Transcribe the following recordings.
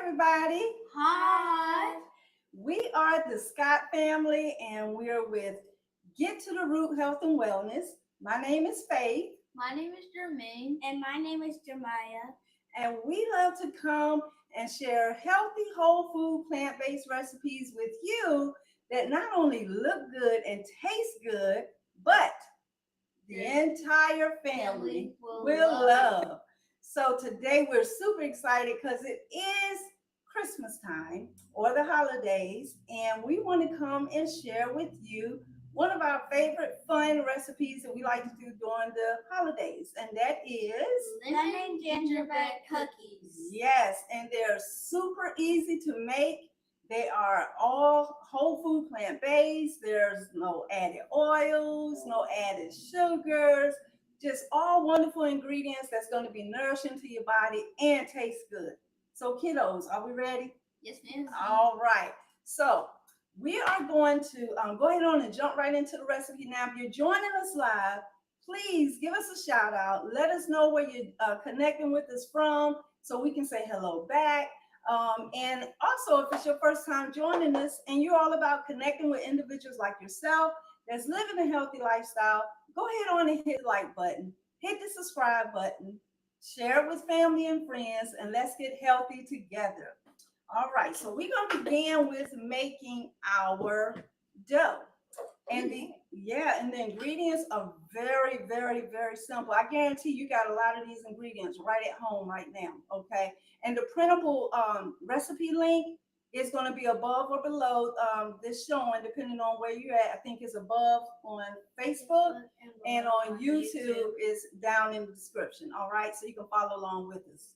everybody. Hi. We are the Scott family, and we're with Get to the Root Health and Wellness. My name is Faith, My name is Jermaine. And my name is Jeremiah. and we love to come and share healthy, whole food, plant based recipes with you that not only look good and taste good, but the entire family will love. So today we're super excited because it is Christmas time or the holidays, and we want to come and share with you one of our favorite fun recipes that we like to do during the holidays, and that is Lemon gingerbread cookies. yes, and they're super easy to make. They are all whole food plant based. There's no added oils, no added sugars, just all wonderful ingredients that's going to be nourishing to your body and taste good. So, kiddos, are we ready? Yes, ma'am. All right. So, we are going to go ahead on and jump right into the recipe now. If you're joining us live, please give us a shout out. Let us know where you're connecting with us from so we can say hello back. And also, if it's your first time joining us and you're all about connecting with individuals like yourself that's living a healthy lifestyle, go ahead on and hit the like button, hit the subscribe button, share it with family and friends, and let's get healthy together. All right, so we're going to begin with making our dough. And the ingredients are very, very, very simple. I guarantee you got a lot of these ingredients right at home right now, okay? And the printable recipe link is going to be above or below this showing, depending on where you're at. I think it's above on Facebook, and on YouTube is down in the description, all right? So you can follow along with us.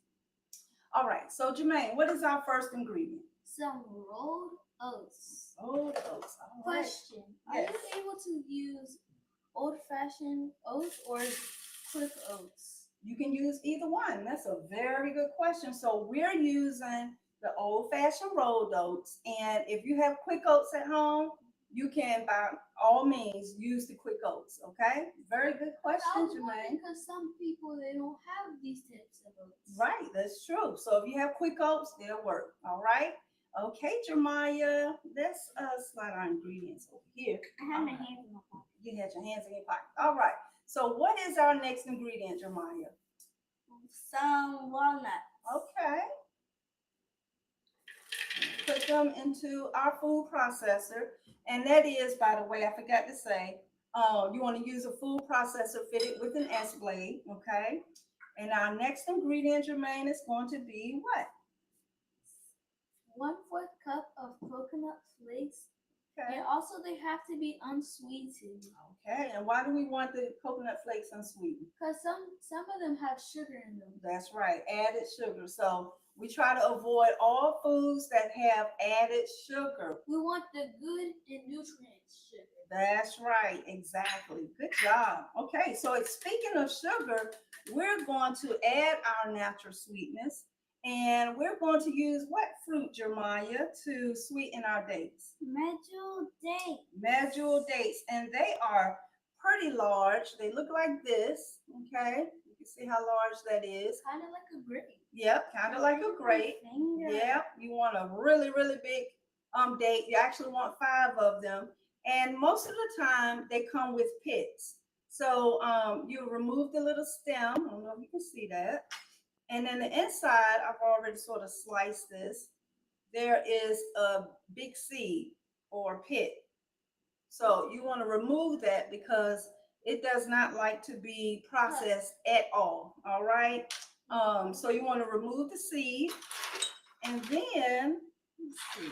All right, so Jermaine, what is our first ingredient? Some rolled oats. Rolled oats. All right. Question: Yes. Are you able to use old-fashioned oats or quick oats? You can use either one. That's a very good question. So we're using the old-fashioned rolled oats, and if you have quick oats at home, you can by all means use the quick oats. Okay, very good question, Jermaine. Because some people they don't have these types of oats. Right, that's true. So if you have quick oats, they'll work. All right. Okay, Jeremiah, let's slide our ingredients over here. I have my hands in my pocket. You had your hands in your pocket. All right. So what is our next ingredient, Jeremiah? Some walnuts. Okay. Put them into our food processor. And that is, by the way, I forgot to say, you want to use a food processor fitted with an S blade, okay? And our next ingredient, Jermaine, is going to be what? 1/4 cup of coconut flakes. Okay. And also they have to be unsweetened. Okay. And why do we want the coconut flakes unsweetened? Because some of them have sugar in them. That's right, added sugar. So we try to avoid all foods that have added sugar. We want the good and nutrient sugar. That's right, exactly. Good job. Okay, so speaking of sugar, we're going to add our natural sweetness, and we're going to use what fruit, Jeremiah, to sweeten our dates? Medjool date. Medjool dates, and they are pretty large. They look like this, okay? You can see how large that is. Kind of like a grape. Yep, kind of like a grape. Yep, you want a really, really big date. You actually want 5 of them. And most of the time, they come with pits. So you remove the little stem. I don't know if you can see that. And then the inside, I've already sort of sliced this. There is a big seed or pit. So you want to remove that because it does not like to be processed at all. All right. So you want to remove the seed, and then let's see.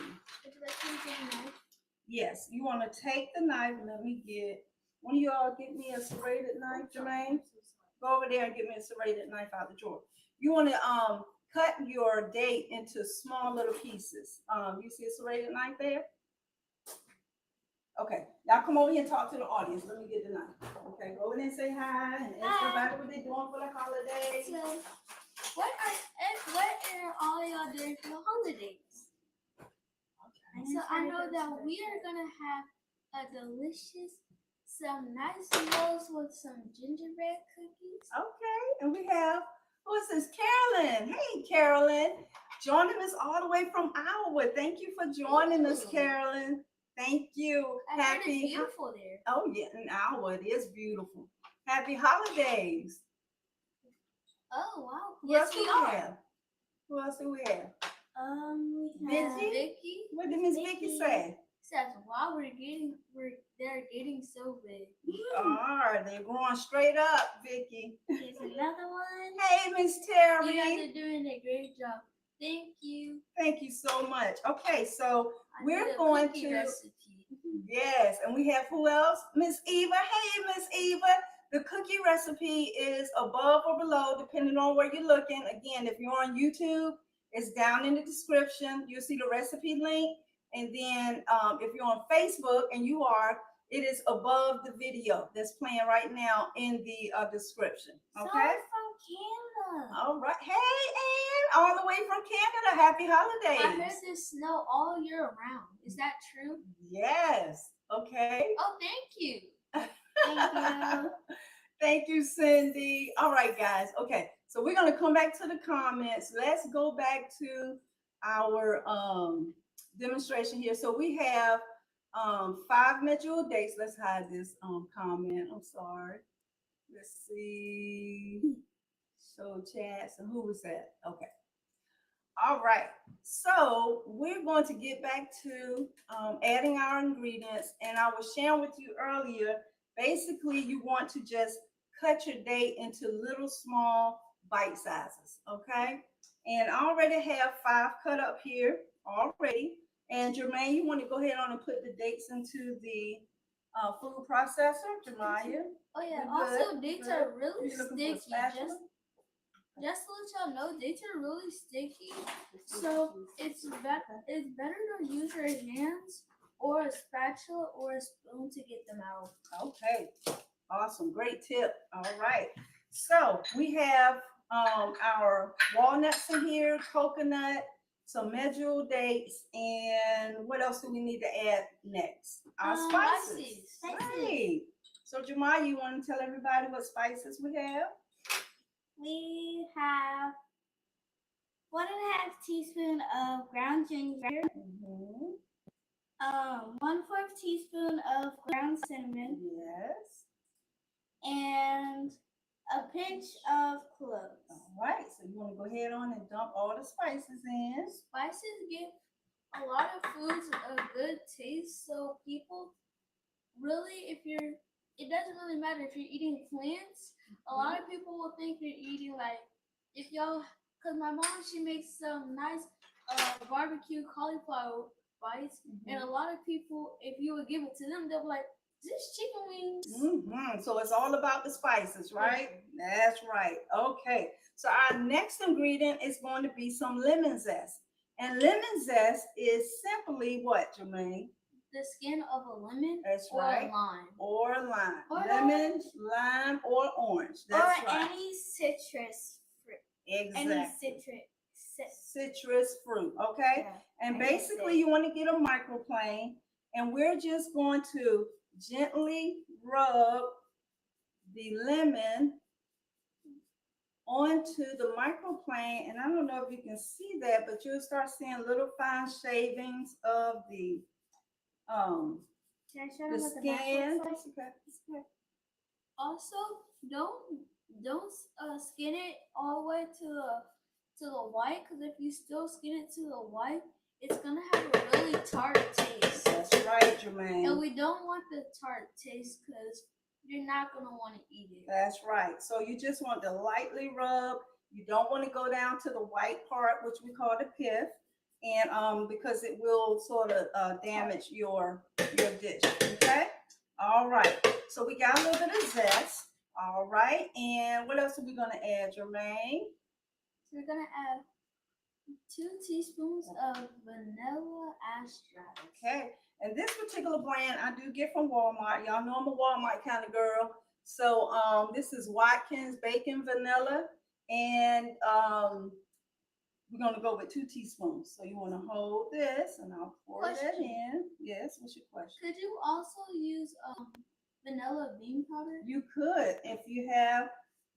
Yes, you want to take the knife. Let me get one of y'all. Get me a serrated knife, Jermaine. Go over there and get me a serrated knife out the drawer. You want to cut your date into small little pieces. You see a serrated knife there? Okay, y'all come over here and talk to the audience. Let me get the knife. Okay, go over there and say hi and ask everybody what they're doing for the holidays. So, what are all y'all doing for the holidays? Okay. So I know that we are gonna have a delicious, some nice meals with some gingerbread cookies. Okay, and we have, who is this? Carolyn. Hey, Carolyn. joining us all the way from Iowa. Thank you for joining us, Ooh. Carolyn. Thank you. I heard it's beautiful there. Oh yeah, in Iowa it is beautiful. Happy holidays. Oh wow. Who Yes, else do we we are. have? Who else do we have? We have Vicky? Vicky What did Miss Vicky Vicky. say? says, "Wow, they're getting so big." They're going straight up, Vicky. Here's another one. Hey, Miss You guys Terry. are doing a great job. Thank you. Thank you so much. Okay, so I we're need a going cookie to recipe. yes, and we have who else? Miss Eva. Hey, Miss Eva. The cookie recipe is above or below, depending on where you're looking. Again, if you're on YouTube, it's down in the description. You'll see the recipe link. And then if you're on Facebook, and you are, it is above the video that's playing right now in the description. So Okay? from Canada. All right. Hey, Ann, all the way from Canada. Happy holidays. I heard there's snow all year round. Is that true? Yes. Okay. Oh, thank you. Thank you. Thank you, Cindy. All right, guys. Okay, so we're gonna come back to the comments. Let's go back to our demonstration here. So we have 5 medjool dates. Let's hide this comment. I'm sorry. Let's see. Show chats. And who was that? Okay. All right. So we're going to get back to adding our ingredients. And I was sharing with you earlier, basically you want to just cut your date into little small bite sizes, okay? And I already have 5 cut up here already. And Jermaine, you want to go ahead on and put the dates into the food processor, Jeremiah? Oh yeah. You're good, Also, dates good. are really You looking for a sticky. spatula? Just to let y'all know, dates are really sticky. So it's better to use your hands or a spatula or a spoon to get them out. Okay, awesome, great tip. All right, so we have our walnuts in here, coconut, some medjool dates, and what else do we need to add next? Our spices. Right. So Jamal, you want to tell everybody what spices we have? We have 1.5 teaspoon of ground ginger, Mm-hmm. 1/4 teaspoon of ground cinnamon, Yes. and a pinch of cloves. All right, so you want to go ahead on and dump all the spices in. Spices give a lot of foods a good taste, so people really, it doesn't really matter if you're eating plants. A lot of people will think you're eating because my mom, she makes some nice barbecue cauliflower bites, and a lot of people, if you would give it to them, they'll be like, "Is this chicken wings?" Mm-hmm. So it's all about the spices, right? That's right. Okay. So our next ingredient is going to be some lemon zest. And lemon zest is simply what, Jermaine? The skin of a lemon. That's or right. a lime. Or lime. Or lemon, lime, or orange. That's or right. any citrus fruit. Exactly. Any citrus. Citrus fruit. Okay. Yeah, and I basically, see. you want to get a microplane, and we're just going to gently rub the lemon onto the microplane. And I don't know if you can see that, but you'll start seeing little fine shavings of the Can I show them what the back skin. looks like? Okay. Also, don't skin it all the way to the white, because if you still skin it to the white, it's gonna have a really tart taste. That's right, Jermaine. And we don't want the tart taste because you're not gonna want to eat it. That's right. So you just want to lightly rub. You don't want to go down to the white part, which we call the pith, and because it will sort of damage your dish. Okay. All right. So we got a little bit of zest. All right. And what else are we gonna add, Jermaine? So we're gonna add 2 teaspoons of vanilla extract. Okay. And this particular brand I do get from Walmart. Y'all know I'm a Walmart kind of girl. So this is Watkins Bacon Vanilla. And we're going to go with 2 teaspoons. So you want to hold this and I'll pour that in. Yes, what's your question? Could you also use vanilla bean powder? You could if you have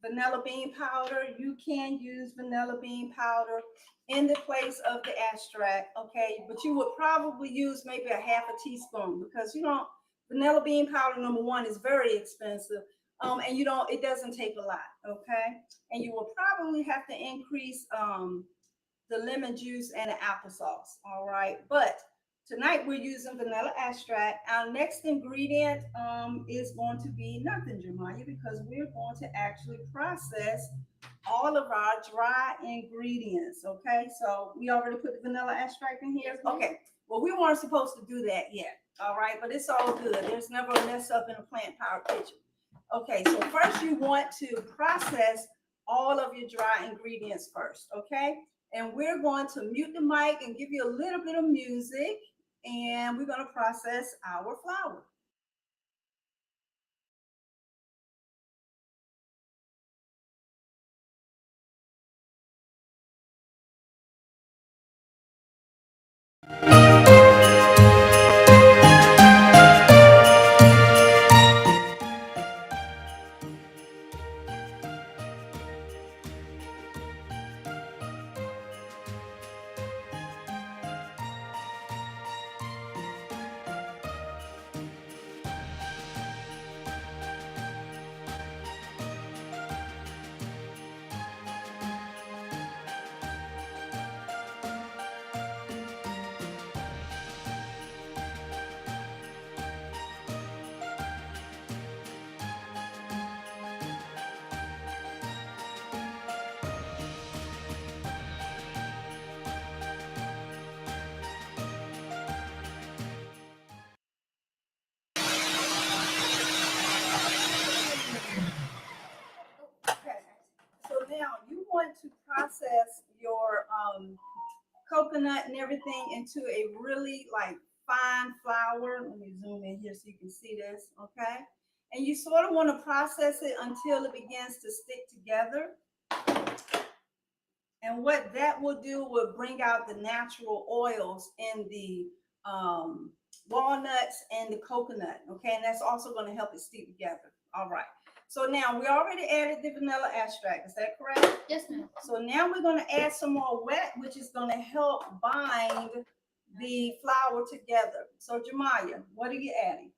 vanilla bean powder, you can use vanilla bean powder in the place of the extract, okay? But you would probably use maybe a half a teaspoon because vanilla bean powder, number one, is very expensive. And it doesn't take a lot, okay? And you will probably have to increase the lemon juice and the applesauce, all right? But tonight we're using vanilla extract. Our next ingredient is going to be nothing, Jemiah, because we're going to actually process all of our dry ingredients, okay? So we already put the vanilla extract in here? Okay, well, we weren't supposed to do that yet, all right? But it's all good. There's never a mess up in a plant-powered kitchen. Okay, so first you want to process all of your dry ingredients first, okay? And we're going to mute the mic and give you a little bit of music, and we're going to process our flour. Okay, so now you want to process your coconut and everything into a really like fine flour. Let me zoom in here so you can see this, okay? And you sort of want to process it until it begins to stick together. And what that will do will bring out the natural oils in the walnuts and the coconut, okay? And that's also going to help it stick together. All right. So now we already added the vanilla extract. Is that correct? Yes, ma'am. So now we're going to add some more wet, which is going to help bind the flour together. So Jemiah, what are you adding?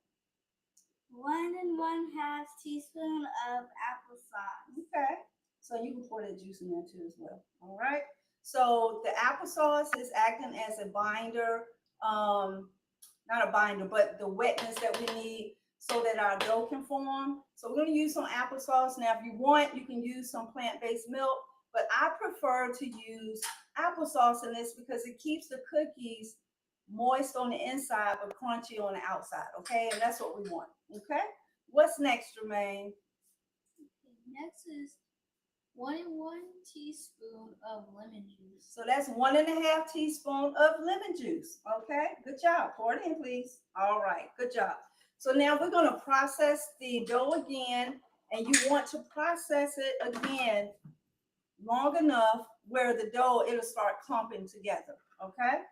1 1/2 teaspoon of applesauce. Okay. So you can pour that juice in there too as well. All right. So the applesauce is acting as a binder, not a binder, but the wetness that we need so that our dough can form. So we're going to use some applesauce. Now, if you want, you can use some plant-based milk, but I prefer to use applesauce in this because it keeps the cookies moist on the inside but crunchy on the outside, okay? And that's what we want, okay? What's next, Jermaine? Next is 1 teaspoon of lemon juice. So that's 1 1/2 teaspoon of lemon juice. Okay, good job. Pour it in, please. All right, good job. So now we're going to process the dough again, and you want to process it again long enough where the dough, it'll start clumping together. Okay?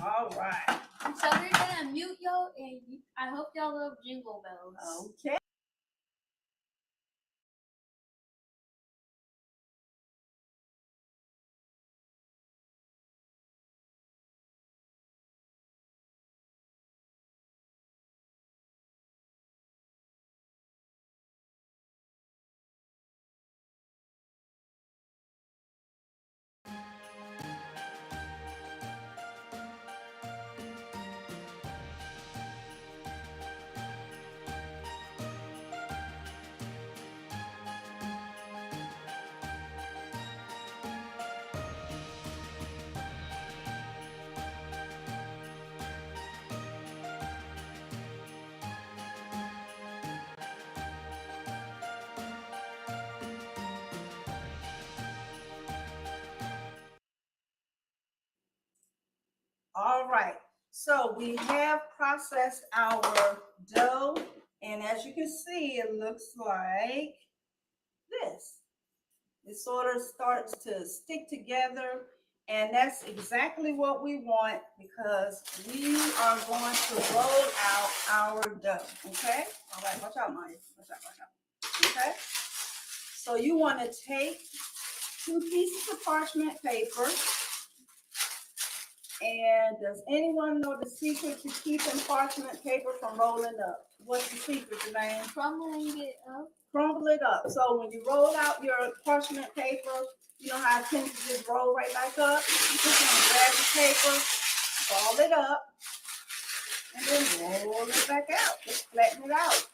All right. So we're gonna mute y'all, and I hope y'all love Jingle Bells. Okay. All right, so we have processed our dough, and as you can see, it looks like this. It sort of starts to stick together, and that's exactly what we want because we are going to roll out our dough, okay? All right, watch out, Maya. Watch out, watch out. Okay? So you want to take 2 pieces of parchment paper. And does anyone know the secret to keeping parchment paper from rolling up? What's the secret, Jermaine? Crumbling it up. Crumble it up. So when you roll out your parchment paper, you know how it tends to just roll right back up? You just want to grab the paper, ball it up, and then roll it back out. Just flatten it out.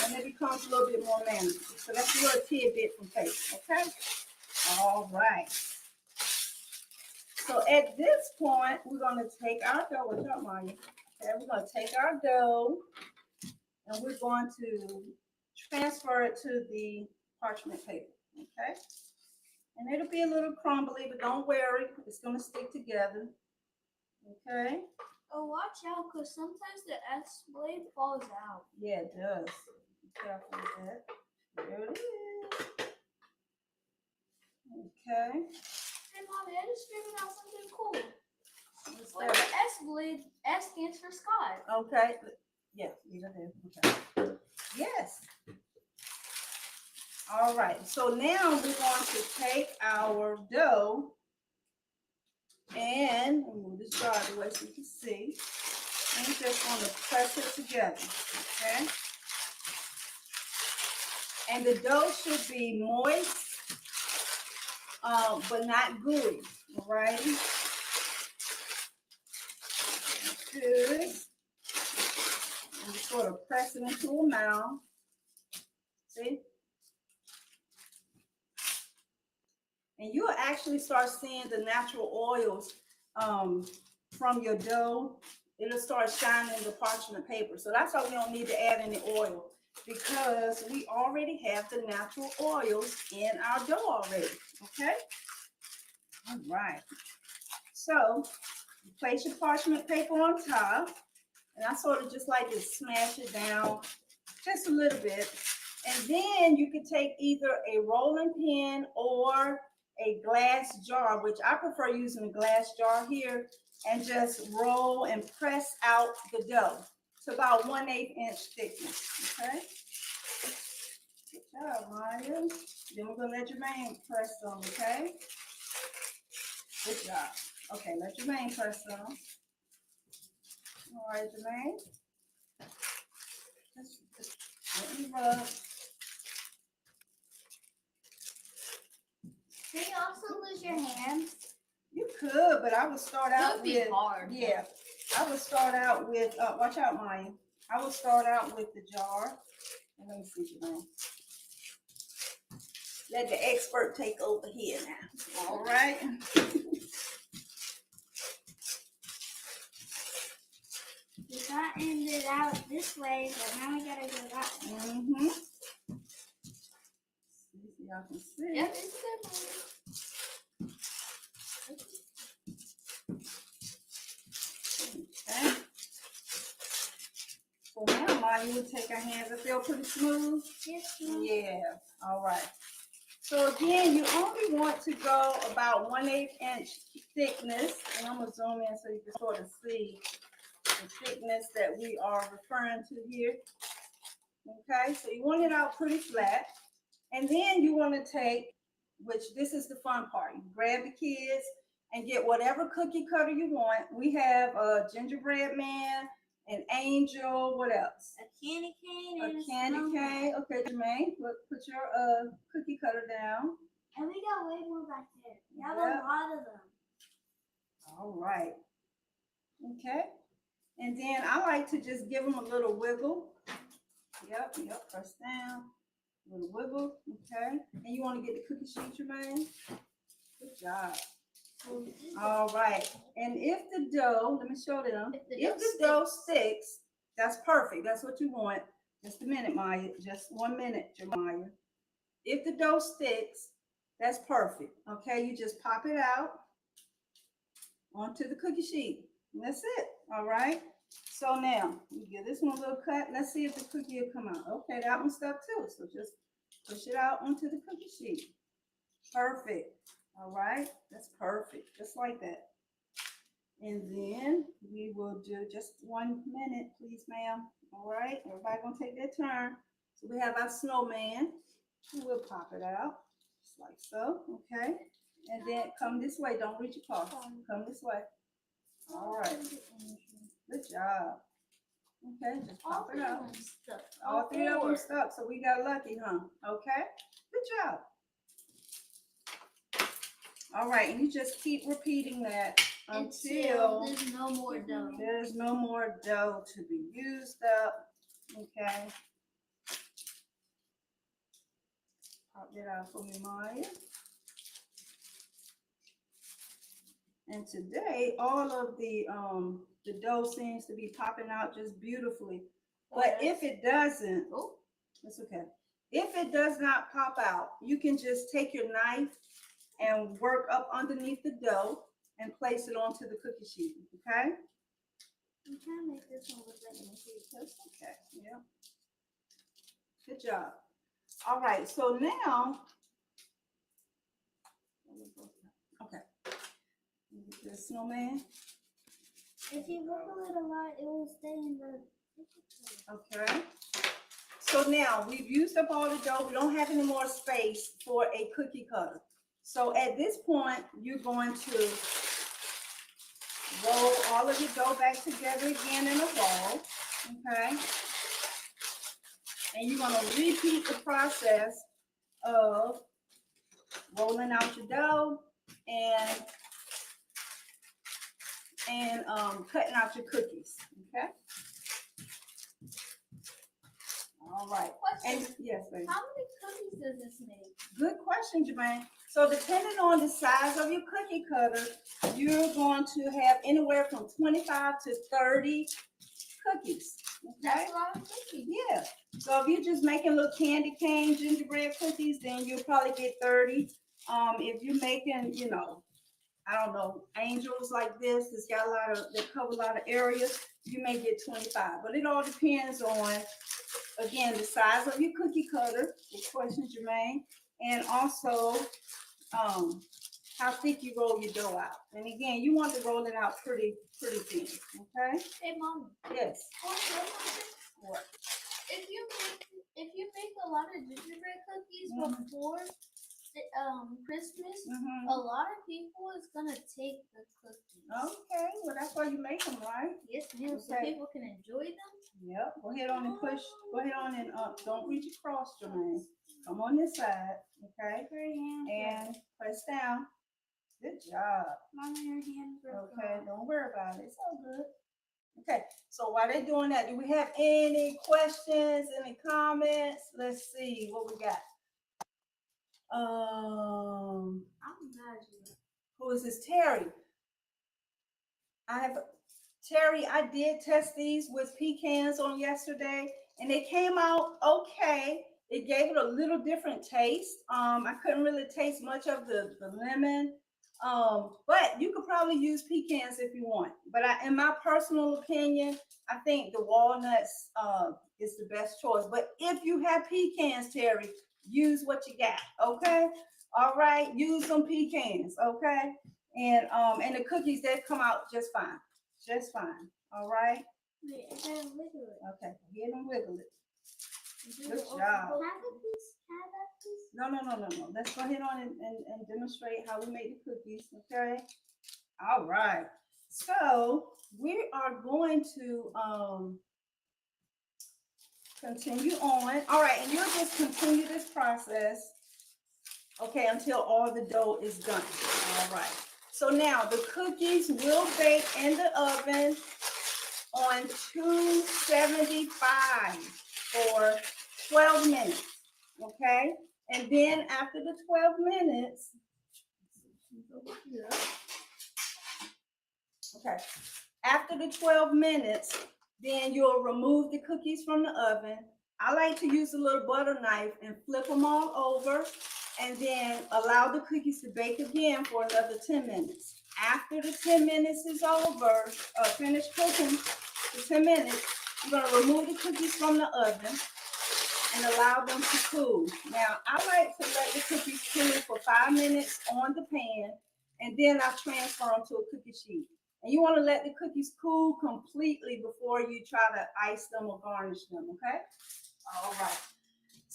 And it becomes a little bit more manageable. So that's a little tidbit from paper, okay? All right. So at this point, we're going to take our dough. What's up, Maya? Okay, we're going to take our dough and we're going to transfer it to the parchment paper, okay? And it'll be a little crumbly, but don't worry, it's going to stick together, okay? Oh, watch out, because sometimes the S blade falls out. Yeah, it does. Be careful with that. There it is. Okay. Hey, Mommy, I just figured out something cool. What's With that? the S blade, S stands for Scott. Okay. Yeah, leave it there. Okay. Yes. All right. So now we're going to take our dough and move this jar away so you can see. And we're just going to press it together. Okay. And the dough should be moist, but not gooey. All right. Good. And just sort of press it into a mound. See? And you'll actually start seeing the natural oils from your dough. It'll start shining the parchment paper. So that's why we don't need to add any oil, because we already have the natural oils in our dough already, okay? All right. So you place your parchment paper on top, and I sort of just like to smash it down just a little bit. And then you could take either a rolling pin or a glass jar, which I prefer using a glass jar here, and just roll and press out the dough to about 1/8 inch thickness, okay? Good job, Maya. Then we're gonna let Jermaine press some, okay? Good job. Okay, let Jermaine press some. All right, Jermaine. Just let me rub. Can you also lose your hands? You could, but I would start out Could be with, hard. yeah, I would start out with, watch out, Maya. I would start out with the jar. And let me see, Jermaine. Let the expert take over here now. All right. We got ended out this way, but now we gotta go that way. Mm-hmm. See if y'all can see. Yep, it's good. Okay. So now, Maya, you take our hands. It feel pretty smooth? Yes, Yeah. All right. So again, you only want to go about 1/8 inch thickness. And I'm going to zoom in so you can sort of see the thickness that we are referring to here. Okay, so you want it out pretty flat. And then you want to take, which this is the fun part, you grab the kids and get whatever cookie cutter you want. We have a gingerbread man, an angel, what else? a candy cane A and candy snowman. cane. Okay, Jermaine, put your cookie cutter down. And we got way more back there. We have Yep. a lot of them. All right. Okay. And then I like to just give them a little wiggle. Yep, press down. A little wiggle, okay. And you want to get the cookie sheet, Jermaine? Good job. All right. And if the dough, let me show them. If the dough sticks, that's perfect. That's what you want. Just a minute, Maya. Just 1 minute, Jeremiah. If the dough sticks, that's perfect. Okay, you just pop it out onto the cookie sheet. And that's it. All right. So now you give this one a little cut. Let's see if the cookie will come out. Okay, that one stuck too. So just push it out onto the cookie sheet. Perfect. All right, that's perfect. Just like that. And then we will do just 1 minute, please, ma'am. All right, everybody gonna take their turn. So we have our snowman. And we'll pop it out, just like so, okay? And then come this way, don't reach across, come this way. All right, good job. Okay, just pop it out. All three of them stuck, so we got lucky, huh? Okay, good job. All right, and you just keep repeating that until there's no more dough. there's no more dough to be used up. Okay. Pop that out for me, Maya. And today, all of the dough seems to be popping out just beautifully. But if it doesn't, that's okay. If it does not pop out, you can just take your knife and work up underneath the dough and place it onto the cookie sheet, okay? I'm trying to make this one look like a cookie. That's okay, yeah. Good job. All right, so now, okay. The snowman. If you wiggle it a lot, it will stay in the cookie cutter. Okay. So now we've used up all the dough. We don't have any more space for a cookie cutter. So at this point, you're going to roll all of your dough back together again in a ball. Okay. And you're going to repeat the process of rolling out your dough and cutting out your cookies. Okay. All right. And yes, baby. How many cookies does this make? Good question, Jermaine. So depending on the size of your cookie cutter, you're going to have anywhere from 25 to 30 cookies. Okay. That's a lot of cookies. Yeah. So if you're just making little candy cane gingerbread cookies, then you'll probably get 30. If you're making, I don't know, angels like this, it's got they cover a lot of areas, you may get 25. But it all depends on, again, the size of your cookie cutter, good question, Jermaine, and also how thick you roll your dough out. And again, you want to roll it out pretty thin, okay? Hey, Mom. Yes. What? If you make a lot of gingerbread cookies before Christmas, a lot of people is gonna take the cookies. Okay, well that's why you make them, right? Yes, ma'am. So Okay. people can enjoy them. Yep. Go ahead on and push. Go ahead on and don't reach across, Jermaine. Come on this side, okay? And press down. Good job. Mama, your hands are Okay, don't worry about it. It's all good. Okay, so while they're doing that, do we have any questions, any comments? Let's see what we got. I'm glad you. Who is this? Terry. Terry, I did test these with pecans on yesterday, and they came out okay. It gave it a little different taste. I couldn't really taste much of the lemon. But you could probably use pecans if you want. But in my personal opinion, I think the walnuts is the best choice. But if you have pecans, Terry, use what you got, okay? All right, use some pecans, okay? And the cookies, they come out just fine. Just fine. All right? Wait, I gotta wiggle it. Okay, get them wiggle it. Good job. Have a piece? Have that piece? No. Let's go ahead on and demonstrate how we make the cookies, okay? All right. So we are going to continue on. All right, and you'll just continue this process, okay, until all the dough is done. All right. So now the cookies will bake in the oven on 275 for 12 minutes, okay? And then after the 12 minutes, okay, after the 12 minutes, then you'll remove the cookies from the oven. I like to use a little butter knife and flip them all over and then allow the cookies to bake again for another 10 minutes. After the 10 minutes is over, finished cooking for 10 minutes, you're gonna remove the cookies from the oven and allow them to cool. Now, I like to let the cookies cool for 5 minutes on the pan, and then I transfer them to a cookie sheet. And you want to let the cookies cool completely before you try to ice them or garnish them, okay? All right.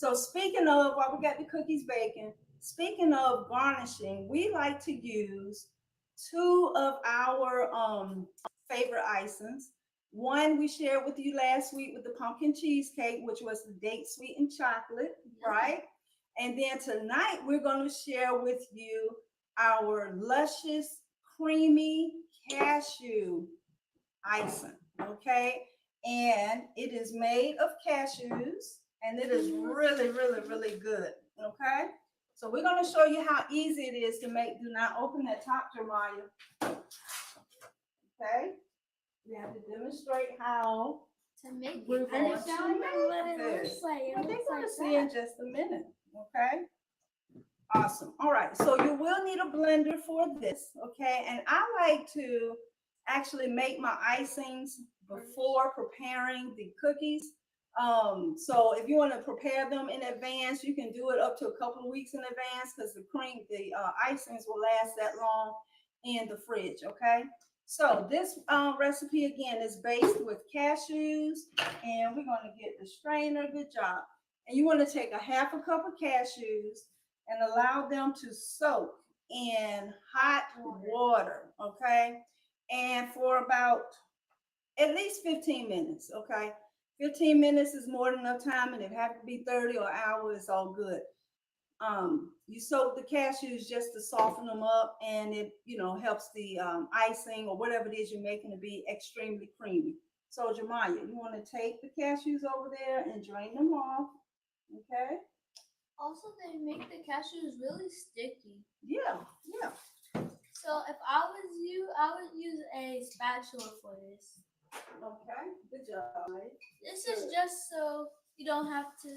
So speaking of, while we got the cookies baking, speaking of garnishing, we like to use two of our favorite icings. One we shared with you last week with the pumpkin cheesecake, which was the date sweetened chocolate, right? And then tonight we're going to share with you our luscious, creamy cashew icing, okay? And it is made of cashews and it is really, really, really good, okay? So we're going to show you how easy it is to make. Do not open that top, Jeremiah. Okay? We have to demonstrate how To make we're it. going And to show them what make it this. looks like. It Well, they're looks going like to see in that. just a minute, okay? Awesome. All right. So you will need a blender for this, okay? And I like to actually make my icings before preparing the cookies. So if you want to prepare them in advance, you can do it up to a couple of weeks in advance because the icings will last that long in the fridge, okay? So this recipe again is based with cashews, and we're going to get the strainer. Good job. And you want to take a half a cup of cashews and allow them to soak in hot water, okay? And for about at least 15 minutes, okay? 15 minutes is more than enough time, and if it have to be 30 or an hour, it's all good. You soak the cashews just to soften them up, and it, helps the icing or whatever it is you're making to be extremely creamy. So, Jemiah, you want to take the cashews over there and drain them off, okay? Also, they make the cashews really sticky. Yeah, yeah. So if I was you, I would use a spatula for this. Okay, good job. This is just so you don't have to,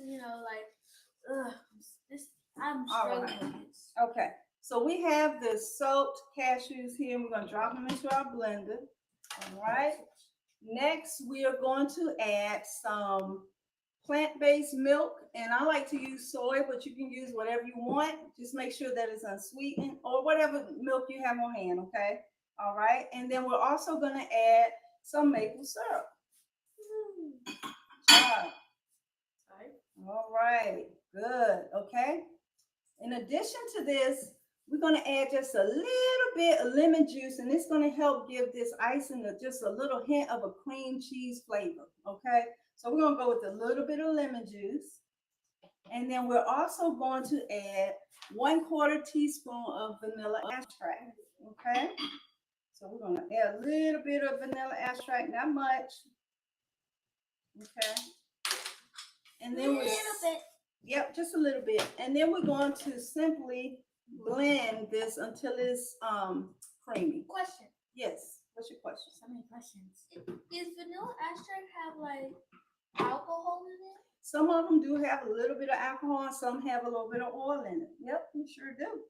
I'm struggling with this. Okay, so we have the soaked cashews here. We're going to drop them into our blender. All right. Next, we are going to add some plant-based milk, and I like to use soy, but you can use whatever you want. Just make sure that it's unsweetened or whatever milk you have on hand, okay? All right, and then we're also going to add some maple syrup. All right, good, okay? In addition to this, we're going to add just a little bit of lemon juice, and it's going to help give this icing just a little hint of a cream cheese flavor, okay? So we're going to go with a little bit of lemon juice. And then we're also going to add 1/4 teaspoon of vanilla extract, okay? So we're going to add a little bit of vanilla extract, not much, okay? And then A little bit. Yep, just a little bit. And then we're going to simply blend this until it's creamy. Question. Yes. What's your question? So many questions. Does vanilla extract have like alcohol in it? Some of them do have a little bit of alcohol, and some have a little bit of oil in it. Yep, we sure do.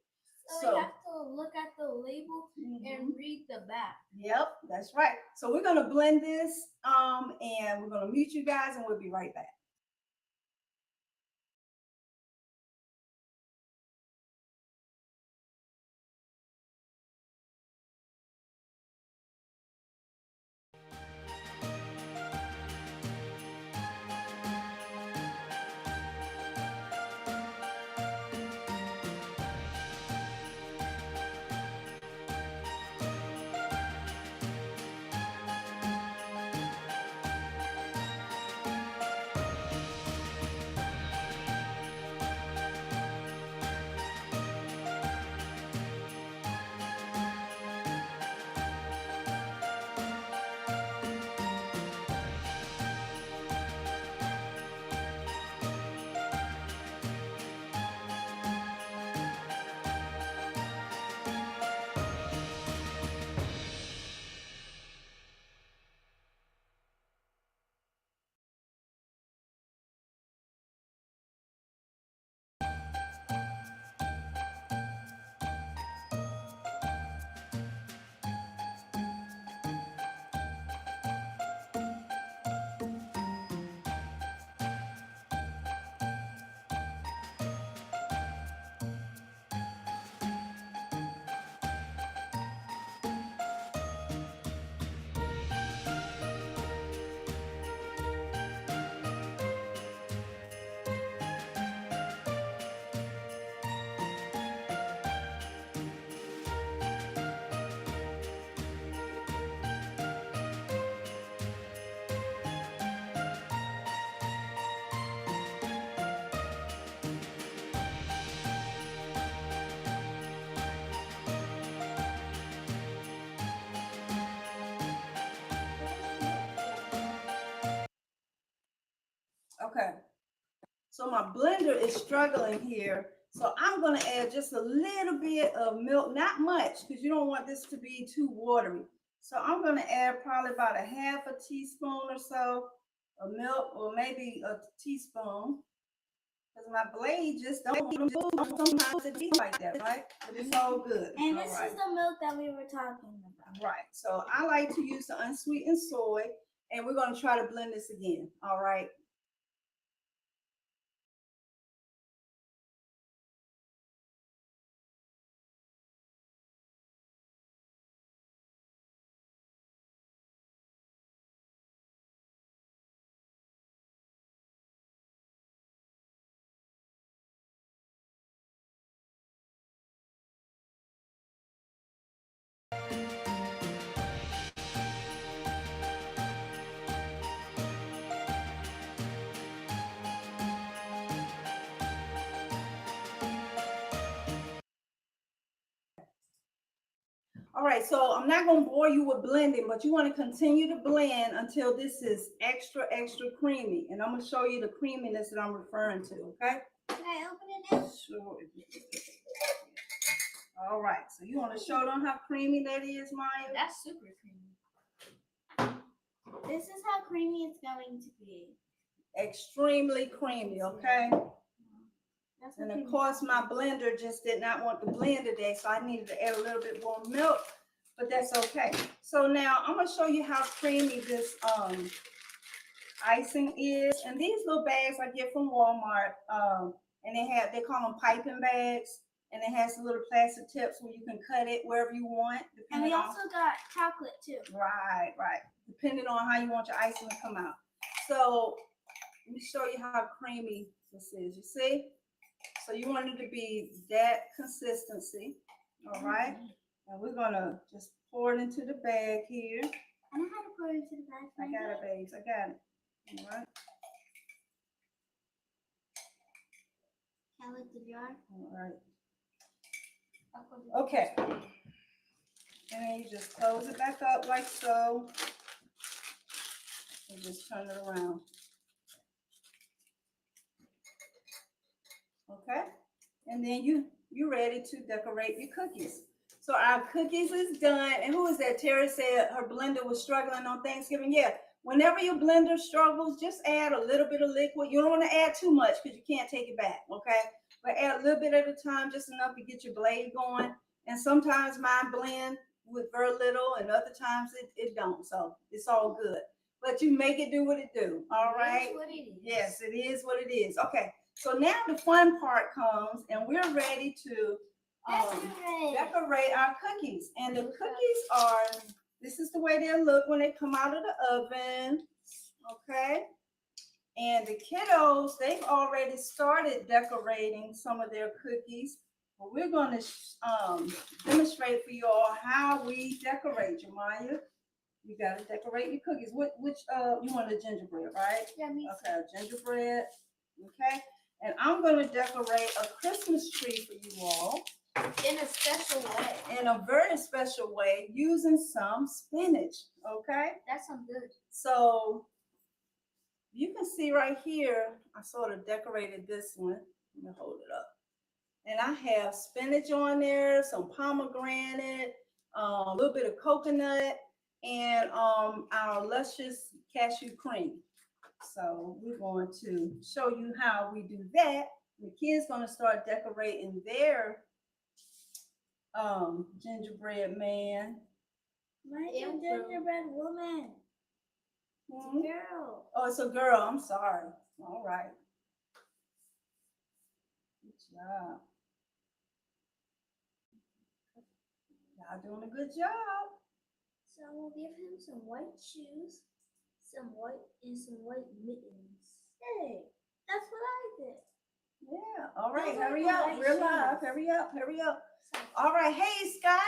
So you have to look at the label and read the back. Yep, that's right. So we're gonna blend this, and we're gonna mute you guys, and we'll be right back. Okay. So my blender is struggling here. So I'm going to add just a little bit of milk, not much, because you don't want this to be too watery. So I'm going to add probably about a half a teaspoon or so of milk, or maybe a teaspoon, because my blade just don't move. Sometimes it be like that, right? But it's all good. And all this right. is the milk that we were talking about. Right. So I like to use the unsweetened soy, and we're going to try to blend this again. All right. All right, so I'm not going to bore you with blending, but you want to continue to blend until this is extra, extra creamy. And I'm going to show you the creaminess that I'm referring to, okay? Can I open it now? Sure. All right, so you want to show them how creamy that is, Maya? That's super creamy. This is how creamy it's going to be. Extremely creamy, okay? That's And what of course, my blender just did not want to blend today, so I needed to add a little bit more milk, but that's okay. So now I'm going to show you how creamy this icing is. And these little bags I get from Walmart, and they call them piping bags, and it has the little plastic tips where you can cut it wherever you want. And we also got chocolate too. Right, depending on how you want your icing to come out. So let me show you how creamy this is. You see? So you want it to be that consistency, all right? And we're gonna just pour it into the bag here. I know how to pour it into the bag. I got it, babes. I got it. All right. Can I lick the jar? All right. Okay. And then you just close it back up like so. And just turn it around. Okay. And then you're ready to decorate your cookies. So our cookies is done. And who is that? Terry said her blender was struggling on Thanksgiving. Yeah. Whenever your blender struggles, just add a little bit of liquid. You don't want to add too much because you can't take it back. Okay. But add a little bit at a time, just enough to get your blade going. And sometimes mine blend with very little, and other times it don't. So it's all good. But you make it do what it do. All right. It is what it is. Yes, it is what it is. Okay. So now the fun part comes, and we're ready to decorate our cookies. And the cookies are, this is the way they'll look when they come out of the oven. Okay. And the kiddos, they've already started decorating some of their cookies. But we're going to demonstrate for you all how we decorate, Jemiah. You got to decorate your cookies. Which you want a gingerbread, right? Yeah, me too. Okay, gingerbread. Okay. And I'm going to decorate a Christmas tree for you all. In a special way. In a very special way, using some spinach. Okay. That sounds good. So you can see right here, I sort of decorated this one. Let me hold it up. And I have spinach on there, some pomegranate, a little bit of coconut, and our luscious cashew cream. So we're going to show you how we do that. The kids going to start decorating their gingerbread man. My gingerbread woman. Mm-hmm. Girl. Oh, it's a girl. I'm sorry. All right. Good job. Y'all doing a good job. So we'll give him some white shoes, some white mittens. Hey, that's what I did. Yeah. All right. Those are Hurry the up. white We're live. shoes. Hurry up. Hurry up. All right. Hey, Scott.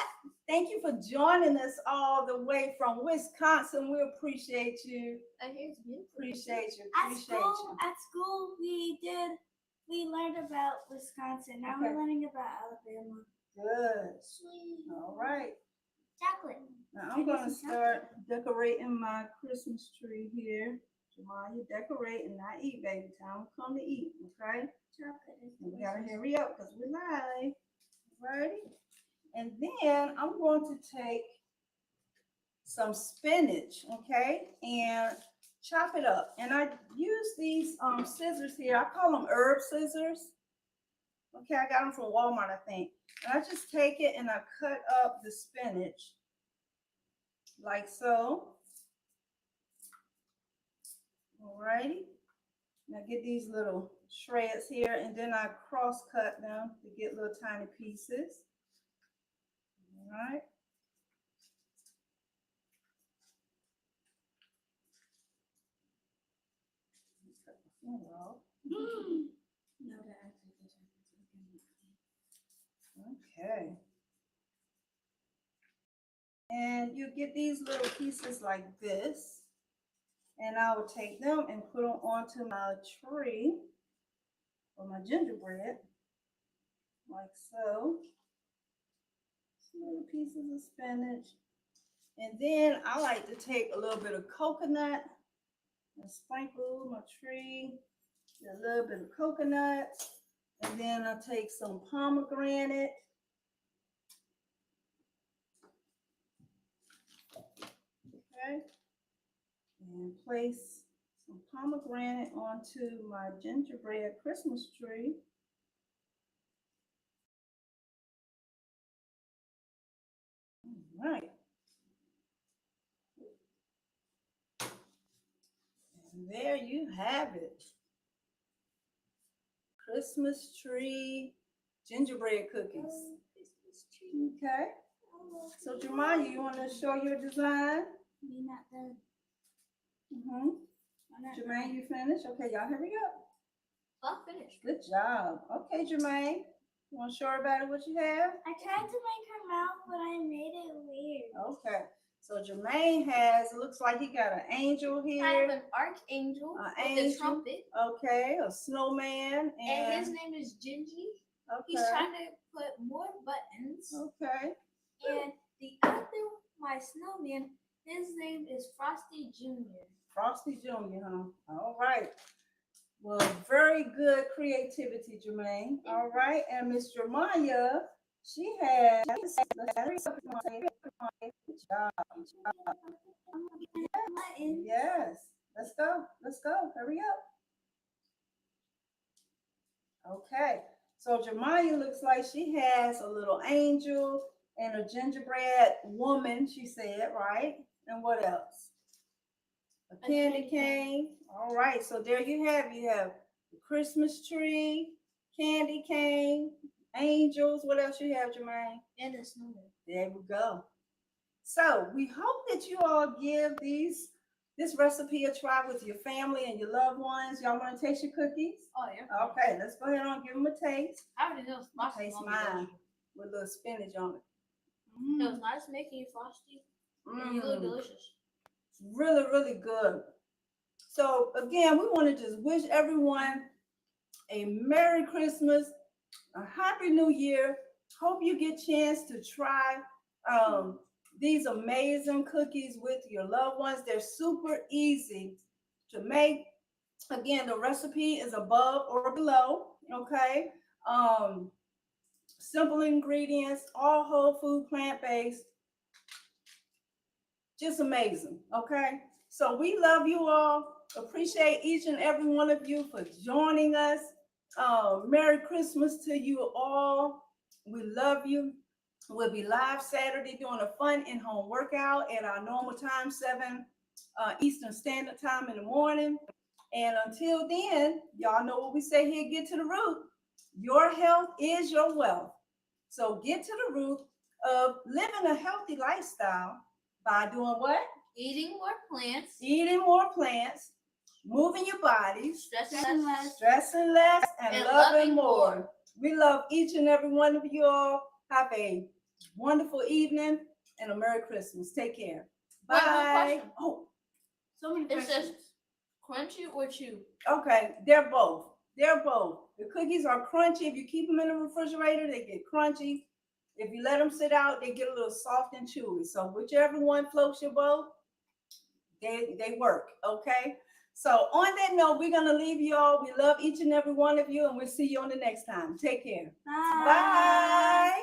Thank you for joining us all the way from Wisconsin. We appreciate you. Here's beautiful. Appreciate you. At Appreciate school, you. at school, we learned about Wisconsin. Now Okay. we're learning about Alabama. Good. Sweet. All right. Chocolate. Now I'm going to start decorating my Christmas tree here. Jamal, you decorate and not eat, baby. Time to come to eat, okay? Chocolate is And we gotta delicious. hurry up because we're live. Ready? And then I'm going to take some spinach, okay, and chop it up. And I use these scissors here. I call them herb scissors. Okay, I got them from Walmart, I think. And I just take it and I cut up the spinach like so. Alrighty. Now get these little shreds here and then I cross cut them to get little tiny pieces. All right. Okay. And you get these little pieces like this. And I will take them and put them onto my tree or my gingerbread, like so. Some little pieces of spinach. And then I like to take a little bit of coconut and sprinkle my tree, a little bit of coconut. And then I take some pomegranate. Okay. And place some pomegranate onto my gingerbread Christmas tree. All right. And there you have it. Christmas tree gingerbread cookies. Okay. So Jemima, you want to show your design? We're not done. Jermaine, you finished? Okay, y'all hurry up. I'm finished. Good job. Okay, Jermaine. You want to show everybody what you have? I tried to make her mouth, but I made it weird. Okay. So Jermaine has, it looks like he got an angel I here. have an archangel with angel. a trumpet. Okay, a snowman. And his name is Gingy. Okay. He's trying to put more buttons. Okay. And the other, my snowman, his name is Frosty Jr. Frosty Jr., huh? All right. Well, very good creativity, Jermaine. All right. And Miss Jeremiah, she has, good job. Yes. Let's go. Let's go. Hurry up. Okay. So Jeremiah looks like she has a little angel and a gingerbread woman, she said, right? And what else? A candy cane. All right, so there you have the Christmas tree, candy cane, angels. What else you have, Jermaine? And a snowman. There we go. So we hope that you all give this recipe a try with your family and your loved ones. Y'all want to taste your cookies? Oh yeah. Okay, let's go ahead and give them a taste. I already know Frosty. Taste mine with a little spinach on it. It was nice making you Frosty. And you look delicious. Really, really good. So again, we want to just wish everyone a Merry Christmas, a Happy New Year. Hope you get a chance to try these amazing cookies with your loved ones. They're super easy to make. Again, the recipe is above or below, okay? Simple ingredients, all whole food, plant-based. Just amazing, okay? So we love you all. Appreciate each and every one of you for joining us. Merry Christmas to you all. We love you. We'll be live Saturday doing a fun in-home workout at our normal time, 7 Eastern Standard Time in the morning. And until then, y'all know what we say here, get to the root. Your health is your wealth. So get to the root of living a healthy lifestyle by doing what? Eating more plants. Eating more plants, moving your bodies, Stressing less, and loving more. We love each and every one of you all. Have a wonderful evening and a Merry Christmas. Take care. Wait, one Bye. question. Oh, so many It questions. says crunchy or chew. Okay, they're both. They're both. The cookies are crunchy. If you keep them in the refrigerator, they get crunchy. If you let them sit out, they get a little soft and chewy. So whichever one floats your boat, they work. Okay. So on that note, we're going to leave you all. We love each and every one of you, and we'll see you on the next time. Take care. Bye. Bye.